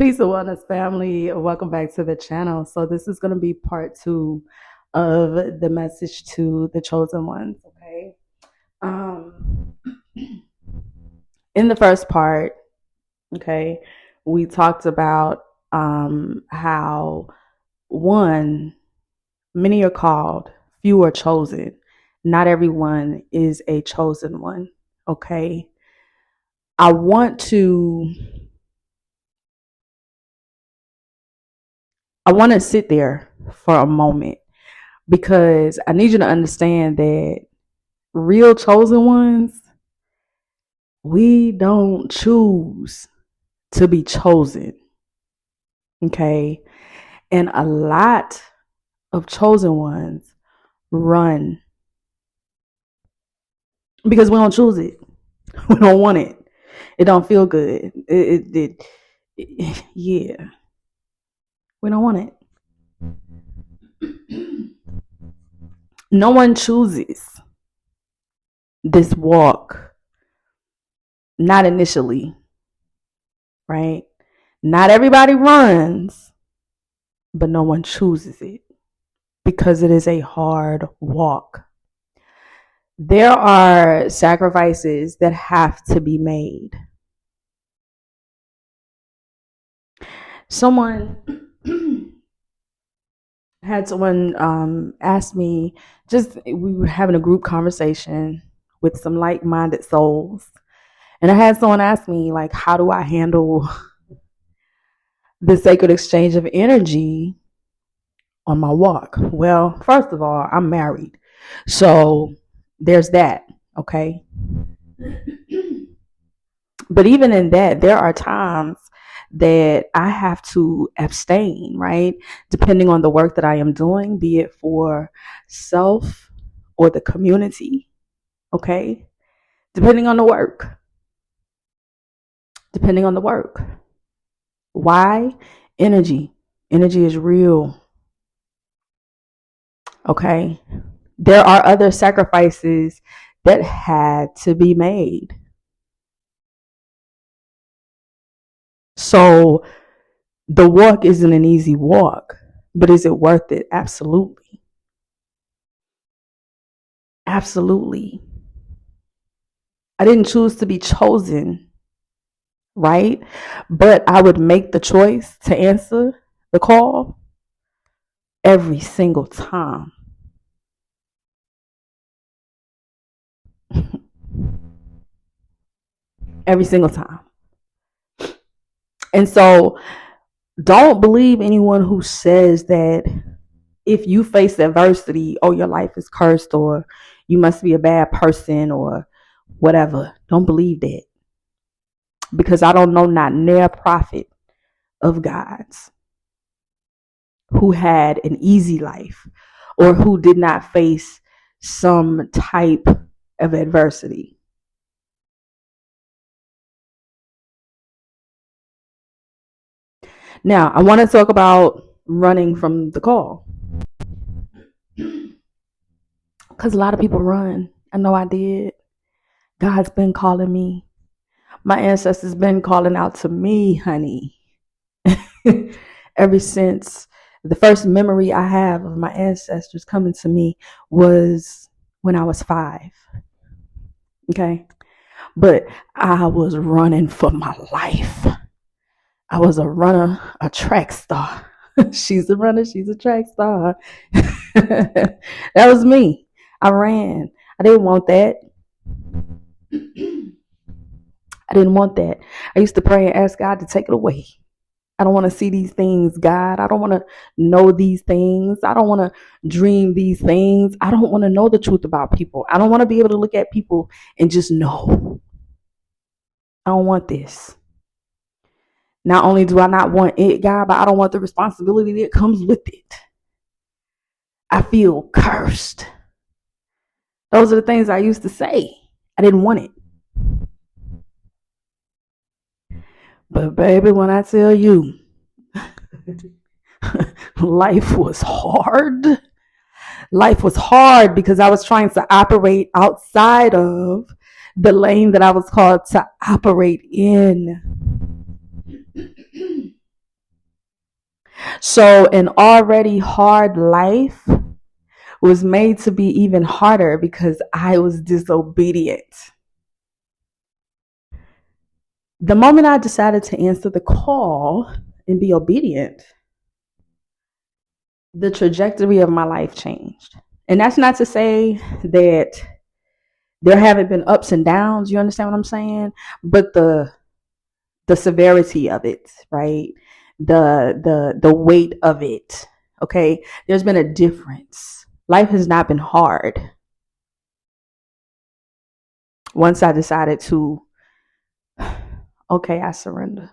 Peace and wellness, family. Welcome back to the channel. So this is going to be part 2 of the message to the chosen ones. Okay. Um, in the first part, okay, we talked about how one, many are called, few are chosen. Not everyone is a chosen one. Okay. I want to sit there for a moment because I need you to understand that real chosen ones, we don't choose to be chosen. Okay. And a lot of chosen ones run because we don't choose it. We don't want it. It don't feel good. Yeah. We don't want it. No one chooses this walk. Not initially. Right? Not everybody runs, but no one chooses it because it is a hard walk. There are sacrifices that have to be made. Someone had someone ask me, we were having a group conversation with some like-minded souls. And I had someone ask me, like, how do I handle the sacred exchange of energy on my walk? Well, first of all, I'm married. So there's that, okay? But even in that, there are times that I have to abstain, right? Depending on the work that I am doing, be it for self or the community, okay? Depending on the work. Depending on the work. Why? Energy. Energy is real. Okay? There are other sacrifices that had to be made. So the walk isn't an easy walk, but is it worth it? Absolutely. Absolutely. I didn't choose to be chosen, right? But I would make the choice to answer the call every single time. Every single time. And so don't believe anyone who says that if you face adversity, oh, your life is cursed, or you must be a bad person, or whatever. Don't believe that. Because I don't know not near prophet of God's who had an easy life or who did not face some type of adversity. Now, I want to talk about running from the call. Because a lot of people run. I know I did. God's been calling me. My ancestors been calling out to me, honey. Ever since the first memory I have of my ancestors coming to me was when I was 5. Okay. But I was running for my life. I was a runner, a track star. She's a runner, she's a track star. That was me. I ran. I didn't want that. I didn't want that. I used to pray and ask God to take it away. I don't want to see these things, God. I don't want to know these things. I don't want to dream these things. I don't want to know the truth about people. I don't want to be able to look at people and just know. I don't want this. Not only do I not want it, God, but I don't want the responsibility that comes with it. I feel cursed. Those are the things I used to say. I didn't want it. But baby, when I tell you, life was hard. Life was hard because I was trying to operate outside of the lane that I was called to operate in. So an already hard life was made to be even harder because I was disobedient. The moment I decided to answer the call and be obedient, the trajectory of my life changed. And that's not to say that there haven't been ups and downs, you understand what I'm saying? But the severity of it, right? The weight of it. Okay? There's been a difference. Life has not been hard. Once I decided to, okay, I surrender.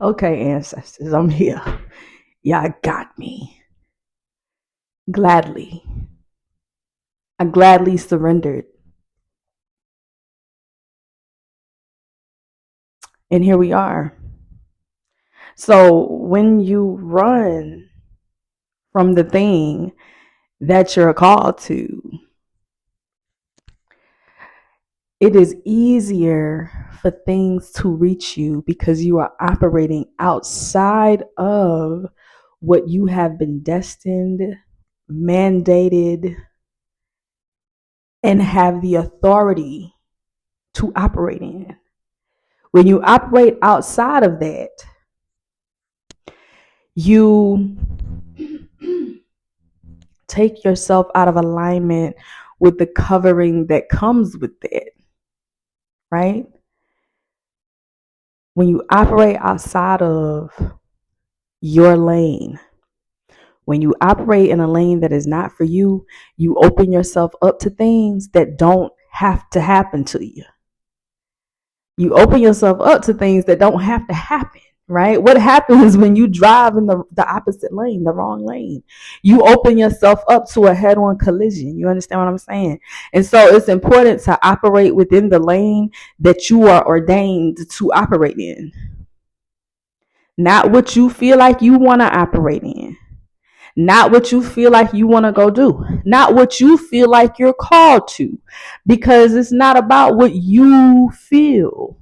Okay, ancestors, I'm here. Y'all got me. Gladly. I gladly surrendered. And here we are. So when you run from the thing that you're called to, it is easier for things to reach you because you are operating outside of what you have been destined, mandated, and have the authority to operate in. When you operate outside of that, you take yourself out of alignment with the covering that comes with it, right? When you operate outside of your lane, when you operate in a lane that is not for you, you open yourself up to things that don't have to happen to you. You open yourself up to things that don't have to happen, right? What happens when you drive in the opposite lane, the wrong lane? You open yourself up to a head-on collision. You understand what I'm saying? And so it's important to operate within the lane that you are ordained to operate in. Not what you feel like you want to operate in. Not what you feel like you want to go do. Not what you feel like you're called to. Because it's not about what you feel.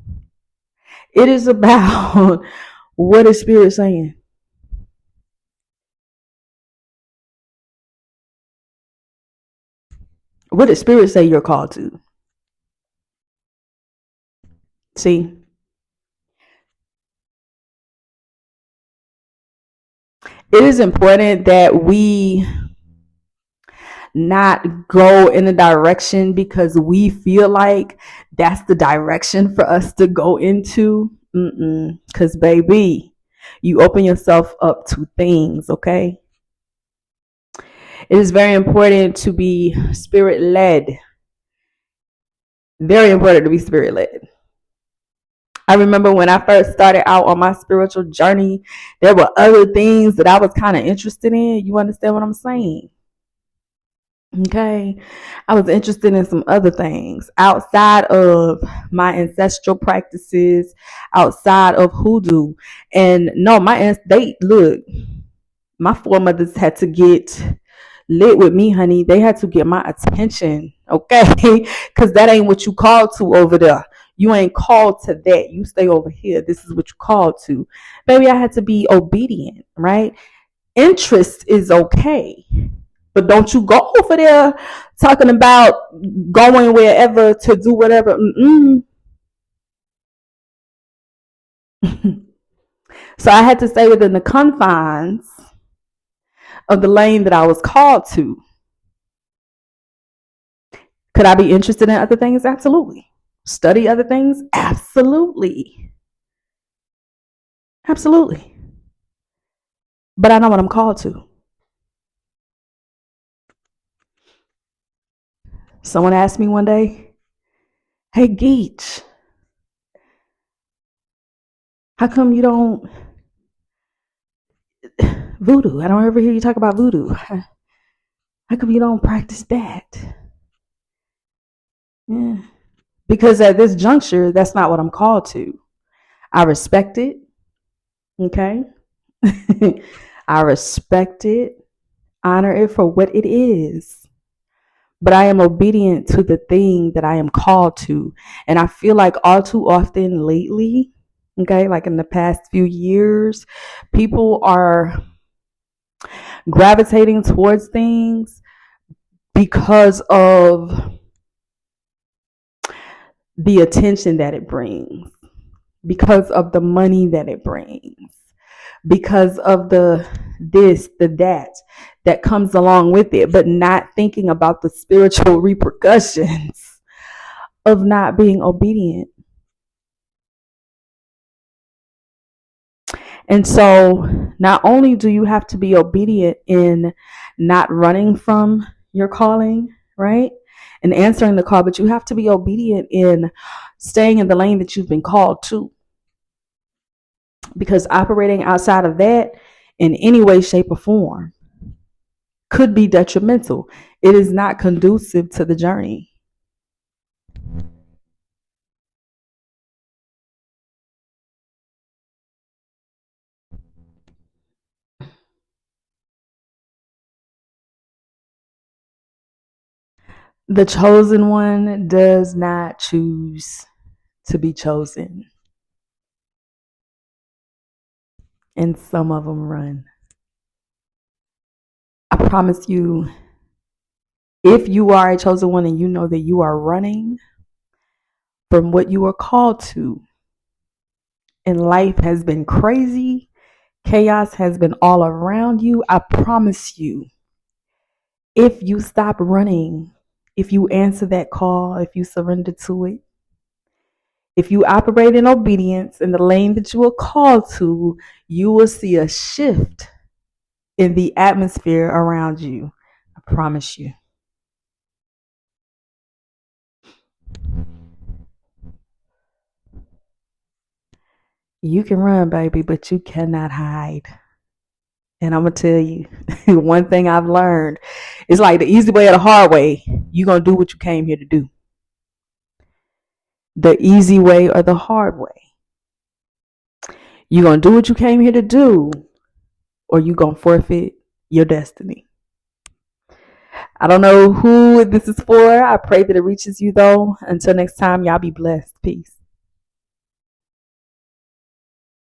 It is about what is Spirit saying. What did Spirit say you're called to? See, it is important that we not go in a direction because we feel like that's the direction for us to go into. Because, baby, you open yourself up to things, okay? It is very important to be spirit led. Very important to be spirit led. I remember when I first started out on my spiritual journey, there were other things that I was kind of interested in. You understand what I'm saying? Okay. I was interested in some other things outside of my ancestral practices, outside of hoodoo. And no, my foremothers had to get lit with me, honey. They had to get my attention, okay? Because that ain't what you called to over there. You ain't called to that. You stay over here. This is what you called to. Baby, I had to be obedient, right? Interest is okay. But don't you go over there talking about going wherever to do whatever. So I had to stay within the confines of the lane that I was called to. Could I be interested in other things? Absolutely. Study other things? Absolutely. Absolutely. But I know what I'm called to. Someone asked me one day, hey, Geach, how come you don't voodoo? I don't ever hear you talk about voodoo. How come you don't practice that? Yeah. Because at this juncture, that's not what I'm called to. I respect it. Okay. I respect it, honor it for what it is. But I am obedient to the thing that I am called to. And I feel like all too often lately, Okay, like in the past few years, people are gravitating towards things because of the attention that it brings, because of the money that it brings, because of the this, the that comes along with it, but not thinking about the spiritual repercussions of not being obedient. And so, not only do you have to be obedient in not running from your calling, right? And answering the call, but you have to be obedient in staying in the lane that you've been called to. Because operating outside of that in any way, shape, or form could be detrimental. It is not conducive to the journey. The chosen one does not choose to be chosen, and some of them run. I promise you, if you are a chosen one and you know that you are running from what you are called to, and life has been crazy, chaos has been all around you, I promise you, if you stop running, if you answer that call, if you surrender to it, if you operate in obedience in the lane that you are called to, you will see a shift in the atmosphere around you. I promise you. You can run, baby, but you cannot hide. And I'm going to tell you, one thing I've learned is like the easy way or the hard way. You're going to do what you came here to do. The easy way or the hard way. You're going to do what you came here to do, or you're going to forfeit your destiny. I don't know who this is for. I pray that it reaches you, though. Until next time, y'all be blessed. Peace.